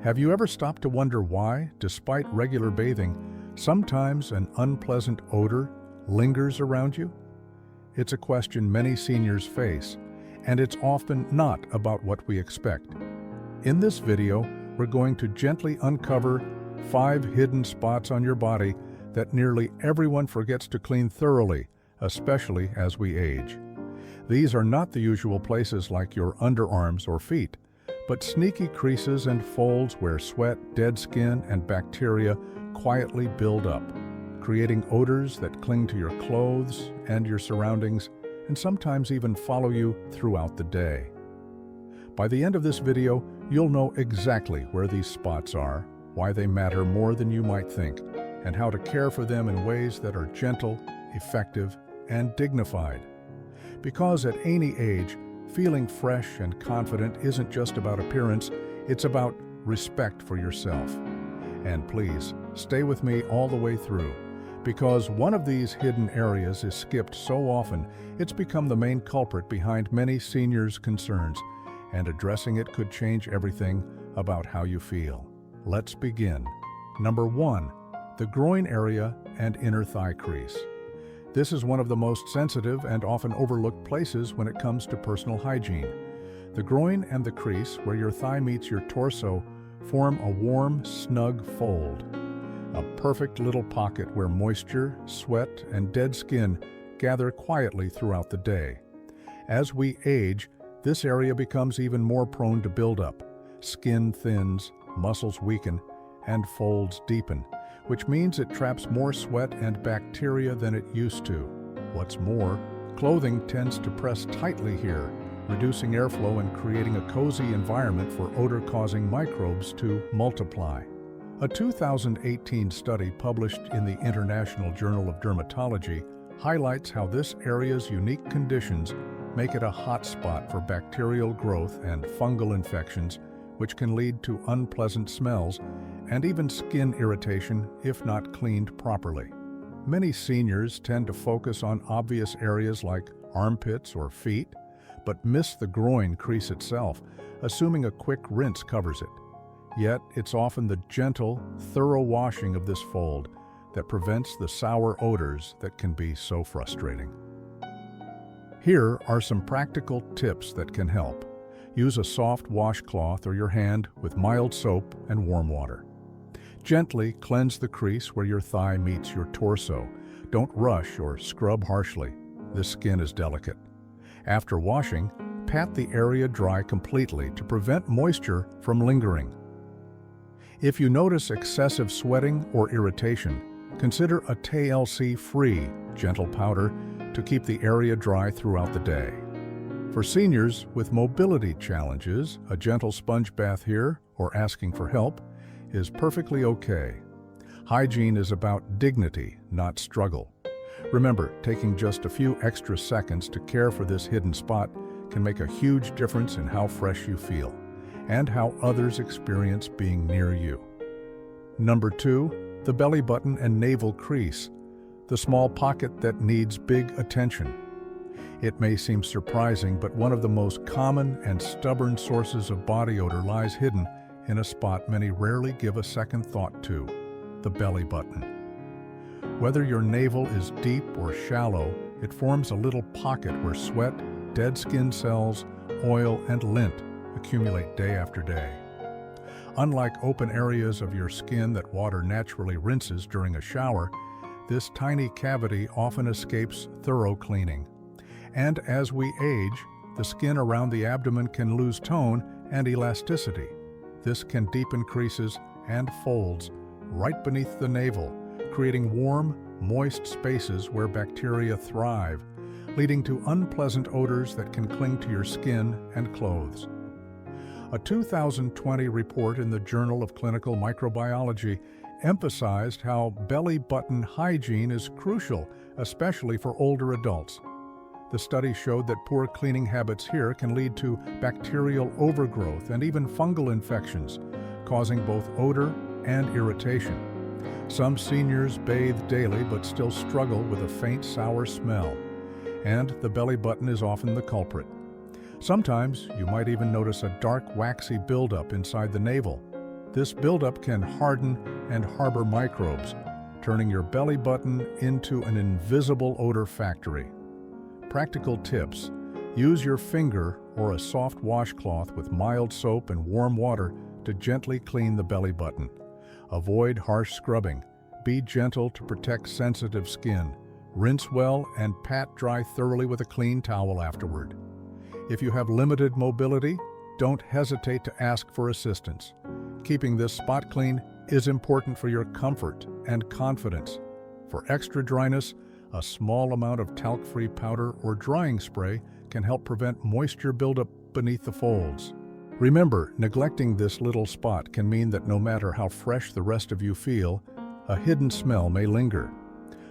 Have you ever stopped to wonder why, despite regular bathing, sometimes an unpleasant odor lingers around you? It's a question many seniors face, and it's often not about what we expect. In this video, we're going to gently uncover 5 hidden spots on your body that nearly everyone forgets to clean thoroughly, especially as we age. These are not the usual places like your underarms or feet, but sneaky creases and folds where sweat, dead skin, and bacteria quietly build up, creating odors that cling to your clothes and your surroundings, and sometimes even follow you throughout the day. By the end of this video, you'll know exactly where these spots are, why they matter more than you might think, and how to care for them in ways that are gentle, effective, and dignified. Because at any age, feeling fresh and confident isn't just about appearance, it's about respect for yourself. And please, stay with me all the way through, because one of these hidden areas is skipped so often, it's become the main culprit behind many seniors' concerns, and addressing it could change everything about how you feel. Let's begin. Number 1, the groin area and inner thigh crease. This is one of the most sensitive and often overlooked places when it comes to personal hygiene. The groin and the crease, where your thigh meets your torso, form a warm, snug fold. A perfect little pocket where moisture, sweat, and dead skin gather quietly throughout the day. As we age, this area becomes even more prone to buildup. Skin thins, muscles weaken, and folds deepen, which means it traps more sweat and bacteria than it used to. What's more, clothing tends to press tightly here, reducing airflow and creating a cozy environment for odor-causing microbes to multiply. A 2018 study published in the International Journal of Dermatology highlights how this area's unique conditions make it a hotspot for bacterial growth and fungal infections, which can lead to unpleasant smells and even skin irritation if not cleaned properly. Many seniors tend to focus on obvious areas like armpits or feet, but miss the groin crease itself, assuming a quick rinse covers it. Yet, it's often the gentle, thorough washing of this fold that prevents the sour odors that can be so frustrating. Here are some practical tips that can help. Use a soft washcloth or your hand with mild soap and warm water. Gently cleanse the crease where your thigh meets your torso. Don't rush or scrub harshly. The skin is delicate. After washing, pat the area dry completely to prevent moisture from lingering. If you notice excessive sweating or irritation, consider a TLC-free gentle powder to keep the area dry throughout the day. For seniors with mobility challenges, a gentle sponge bath here or asking for help is perfectly okay. Hygiene is about dignity, not struggle. Remember, taking just a few extra seconds to care for this hidden spot can make a huge difference in how fresh you feel and how others experience being near you. Number 2, the belly button and navel crease, the small pocket that needs big attention. It may seem surprising, but one of the most common and stubborn sources of body odor lies hidden in a spot many rarely give a second thought to: the belly button. Whether your navel is deep or shallow, it forms a little pocket where sweat, dead skin cells, oil, and lint accumulate day after day. Unlike open areas of your skin that water naturally rinses during a shower, this tiny cavity often escapes thorough cleaning. And as we age, the skin around the abdomen can lose tone and elasticity. This can deepen creases and folds right beneath the navel, creating warm, moist spaces where bacteria thrive, leading to unpleasant odors that can cling to your skin and clothes. A 2020 report in the Journal of Clinical Microbiology emphasized how belly button hygiene is crucial, especially for older adults. The study showed that poor cleaning habits here can lead to bacterial overgrowth and even fungal infections, causing both odor and irritation. Some seniors bathe daily but still struggle with a faint sour smell, and the belly button is often the culprit. Sometimes you might even notice a dark, waxy buildup inside the navel. This buildup can harden and harbor microbes, turning your belly button into an invisible odor factory. Practical tips: use your finger or a soft washcloth with mild soap and warm water to gently clean the belly button. Avoid harsh scrubbing. Be gentle to protect sensitive skin. Rinse well and pat dry thoroughly with a clean towel afterward. If you have limited mobility, don't hesitate to ask for assistance. Keeping this spot clean is important for your comfort and confidence. For extra dryness, a small amount of talc-free powder or drying spray can help prevent moisture buildup beneath the folds. Remember, neglecting this little spot can mean that no matter how fresh the rest of you feel, a hidden smell may linger.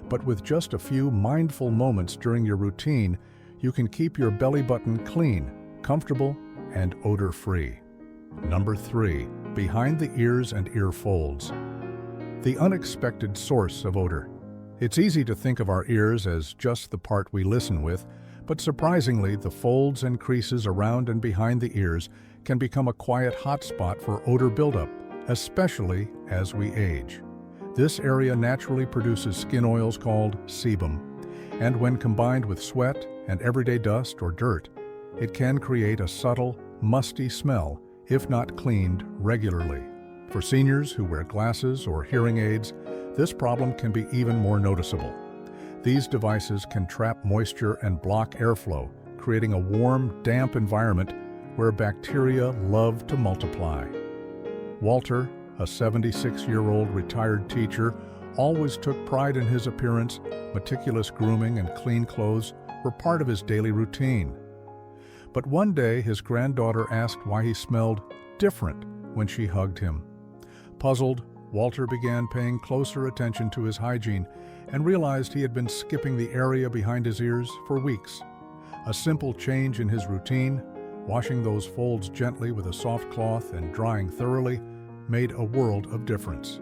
But with just a few mindful moments during your routine, you can keep your belly button clean, comfortable, and odor-free. Number 3. Behind the ears and ear folds. The unexpected source of odor. It's easy to think of our ears as just the part we listen with, but surprisingly, the folds and creases around and behind the ears can become a quiet hotspot for odor buildup, especially as we age. This area naturally produces skin oils called sebum, and when combined with sweat and everyday dust or dirt, it can create a subtle, musty smell if not cleaned regularly. For seniors who wear glasses or hearing aids, this problem can be even more noticeable. These devices can trap moisture and block airflow, creating a warm, damp environment where bacteria love to multiply. Walter, a 76-year-old retired teacher, always took pride in his appearance. Meticulous grooming and clean clothes were part of his daily routine. But one day, his granddaughter asked why he smelled different when she hugged him. Puzzled, Walter began paying closer attention to his hygiene and realized he had been skipping the area behind his ears for weeks. A simple change in his routine, washing those folds gently with a soft cloth and drying thoroughly, made a world of difference.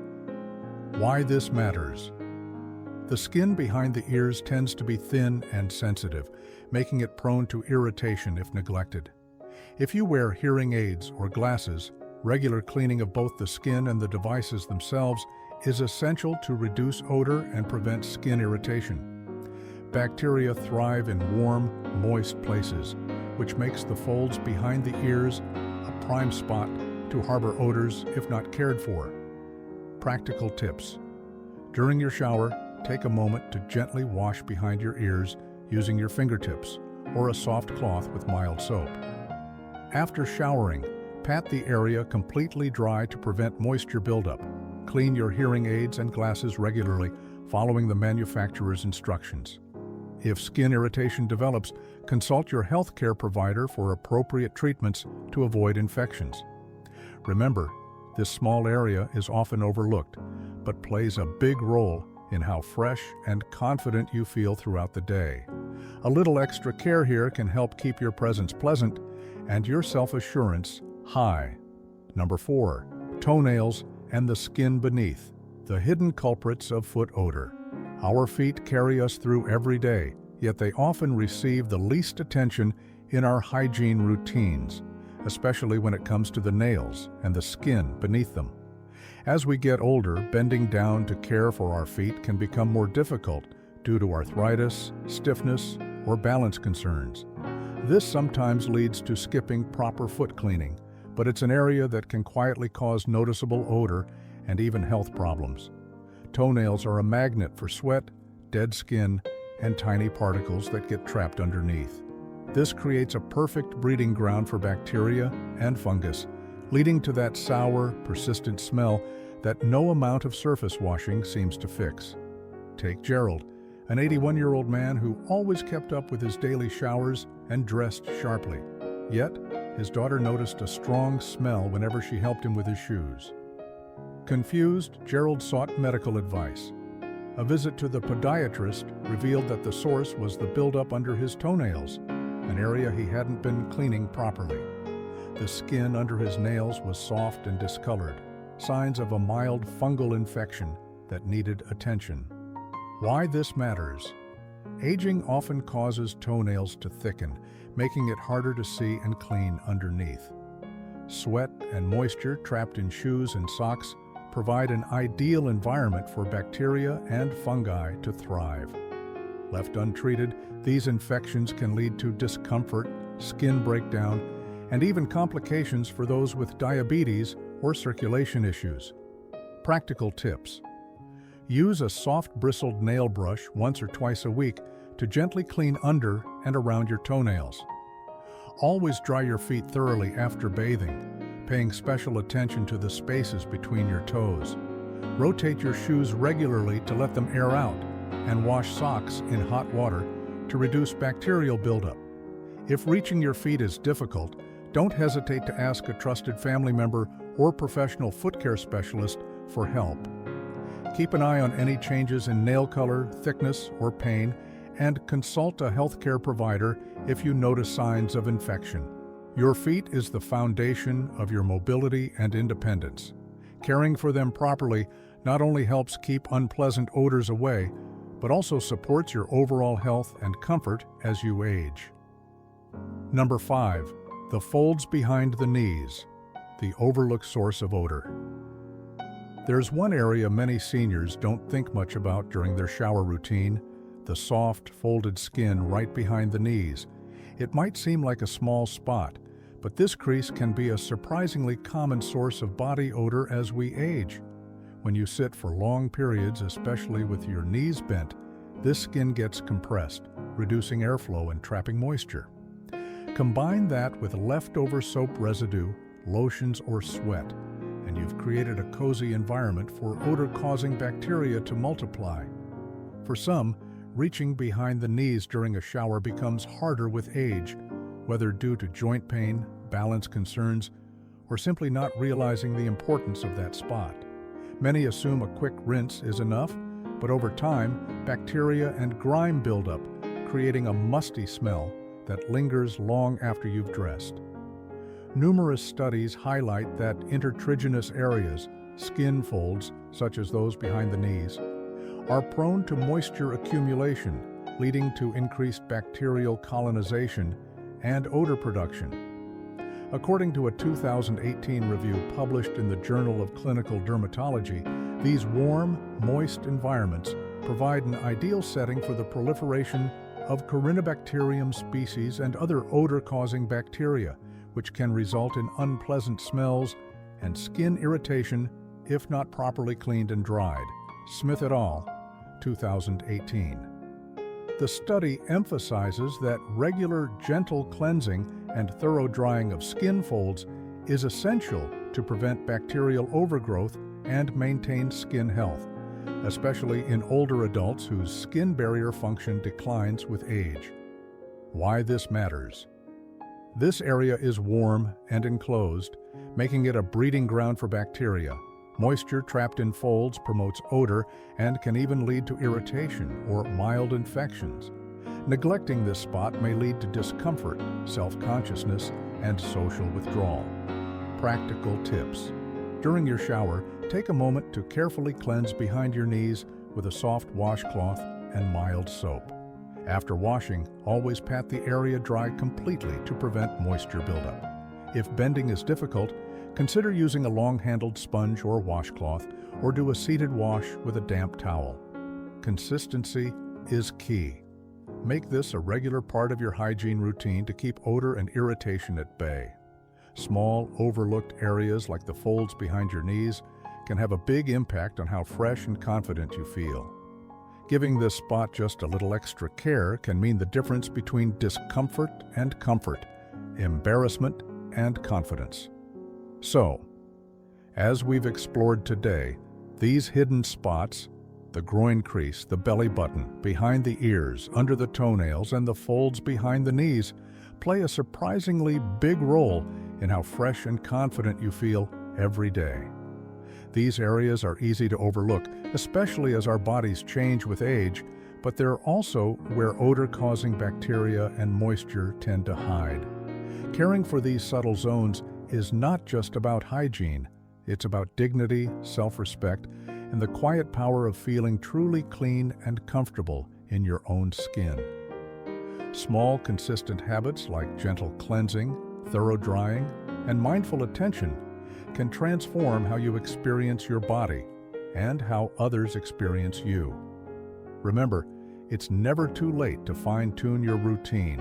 Why this matters. The skin behind the ears tends to be thin and sensitive, making it prone to irritation if neglected. If you wear hearing aids or glasses, regular cleaning of both the skin and the devices themselves is essential to reduce odor and prevent skin irritation. Bacteria thrive in warm, moist places, which makes the folds behind the ears a prime spot to harbor odors if not cared for. Practical tips. During your shower, take a moment to gently wash behind your ears using your fingertips or a soft cloth with mild soap. After showering, pat the area completely dry to prevent moisture buildup. Clean your hearing aids and glasses regularly, following the manufacturer's instructions. If skin irritation develops, consult your healthcare provider for appropriate treatments to avoid infections. Remember, this small area is often overlooked, but plays a big role in how fresh and confident you feel throughout the day. A little extra care here can help keep your presence pleasant and your self-assurance high. Number 4. Toenails and the skin beneath. The hidden culprits of foot odor. Our feet carry us through every day, yet they often receive the least attention in our hygiene routines, especially when it comes to the nails and the skin beneath them. As we get older, bending down to care for our feet can become more difficult due to arthritis, stiffness, or balance concerns. This sometimes leads to skipping proper foot cleaning, but it's an area that can quietly cause noticeable odor and even health problems. Toenails are a magnet for sweat, dead skin, and tiny particles that get trapped underneath. This creates a perfect breeding ground for bacteria and fungus, leading to that sour, persistent smell that no amount of surface washing seems to fix. Take Gerald, an 81-year-old man who always kept up with his daily showers and dressed sharply. Yet, his daughter noticed a strong smell whenever she helped him with his shoes. Confused, Gerald sought medical advice. A visit to the podiatrist revealed that the source was the buildup under his toenails, an area he hadn't been cleaning properly. The skin under his nails was soft and discolored, signs of a mild fungal infection that needed attention. Why this matters? Aging often causes toenails to thicken, making it harder to see and clean underneath. Sweat and moisture trapped in shoes and socks provide an ideal environment for bacteria and fungi to thrive. Left untreated, these infections can lead to discomfort, skin breakdown, and even complications for those with diabetes or circulation issues. Practical tips. Use a soft bristled nail brush once or twice a week to gently clean under and around your toenails. Always dry your feet thoroughly after bathing, paying special attention to the spaces between your toes. Rotate your shoes regularly to let them air out, and wash socks in hot water to reduce bacterial buildup. If reaching your feet is difficult, don't hesitate to ask a trusted family member or professional foot care specialist for help. Keep an eye on any changes in nail color, thickness, or pain, and consult a healthcare provider if you notice signs of infection. Your feet is the foundation of your mobility and independence. Caring for them properly not only helps keep unpleasant odors away, but also supports your overall health and comfort as you age. Number 5. The folds behind the knees, the overlooked source of odor. There's one area many seniors don't think much about during their shower routine: the soft, folded skin right behind the knees. It might seem like a small spot, but this crease can be a surprisingly common source of body odor as we age. When you sit for long periods, especially with your knees bent, this skin gets compressed, reducing airflow and trapping moisture. Combine that with leftover soap residue, lotions, or sweat, and you've created a cozy environment for odor-causing bacteria to multiply. For some, reaching behind the knees during a shower becomes harder with age, whether due to joint pain, balance concerns, or simply not realizing the importance of that spot. Many assume a quick rinse is enough, but over time, bacteria and grime build up, creating a musty smell that lingers long after you've dressed. Numerous studies highlight that intertriginous areas, skin folds, such as those behind the knees, are prone to moisture accumulation, leading to increased bacterial colonization and odor production. According to a 2018 review published in the Journal of Clinical Dermatology, these warm, moist environments provide an ideal setting for the proliferation of Corynebacterium species and other odor-causing bacteria, which can result in unpleasant smells and skin irritation if not properly cleaned and dried. Smith et al., 2018. The study emphasizes that regular, gentle cleansing and thorough drying of skin folds is essential to prevent bacterial overgrowth and maintain skin health, especially in older adults whose skin barrier function declines with age. Why this matters. This area is warm and enclosed, making it a breeding ground for bacteria. Moisture trapped in folds promotes odor and can even lead to irritation or mild infections. Neglecting this spot may lead to discomfort, self-consciousness, and social withdrawal. Practical tips. During your shower, take a moment to carefully cleanse behind your knees with a soft washcloth and mild soap. After washing, always pat the area dry completely to prevent moisture buildup. If bending is difficult, consider using a long-handled sponge or washcloth, or do a seated wash with a damp towel. Consistency is key. Make this a regular part of your hygiene routine to keep odor and irritation at bay. Small, overlooked areas like the folds behind your knees can have a big impact on how fresh and confident you feel. Giving this spot just a little extra care can mean the difference between discomfort and comfort, embarrassment and confidence. So, as we've explored today, these hidden spots, the groin crease, the belly button, behind the ears, under the toenails, and the folds behind the knees, play a surprisingly big role in how fresh and confident you feel every day. These areas are easy to overlook, especially as our bodies change with age, but they're also where odor-causing bacteria and moisture tend to hide. Caring for these subtle zones is not just about hygiene. It's about dignity, self-respect, and the quiet power of feeling truly clean and comfortable in your own skin. Small, consistent habits like gentle cleansing, thorough drying, and mindful attention can transform how you experience your body and how others experience you. Remember, it's never too late to fine-tune your routine,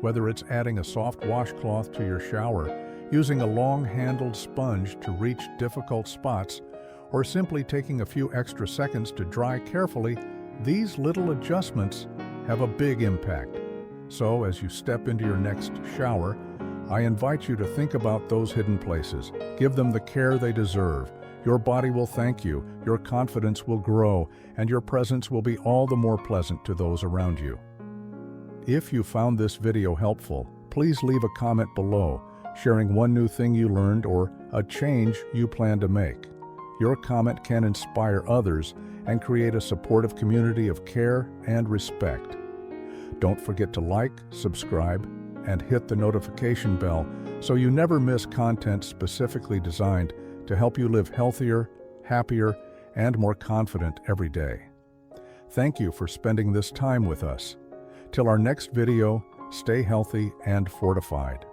whether it's adding a soft washcloth to your shower, using a long-handled sponge to reach difficult spots, or simply taking a few extra seconds to dry carefully. These little adjustments have a big impact. So, as you step into your next shower, I invite you to think about those hidden places. Give them the care they deserve. Your body will thank you, your confidence will grow, and your presence will be all the more pleasant to those around you. If you found this video helpful, please leave a comment below, sharing one new thing you learned or a change you plan to make. Your comment can inspire others and create a supportive community of care and respect. Don't forget to like, subscribe, and hit the notification bell so you never miss content specifically designed to help you live healthier, happier, and more confident every day. Thank you for spending this time with us. Till our next video, stay healthy and fortified.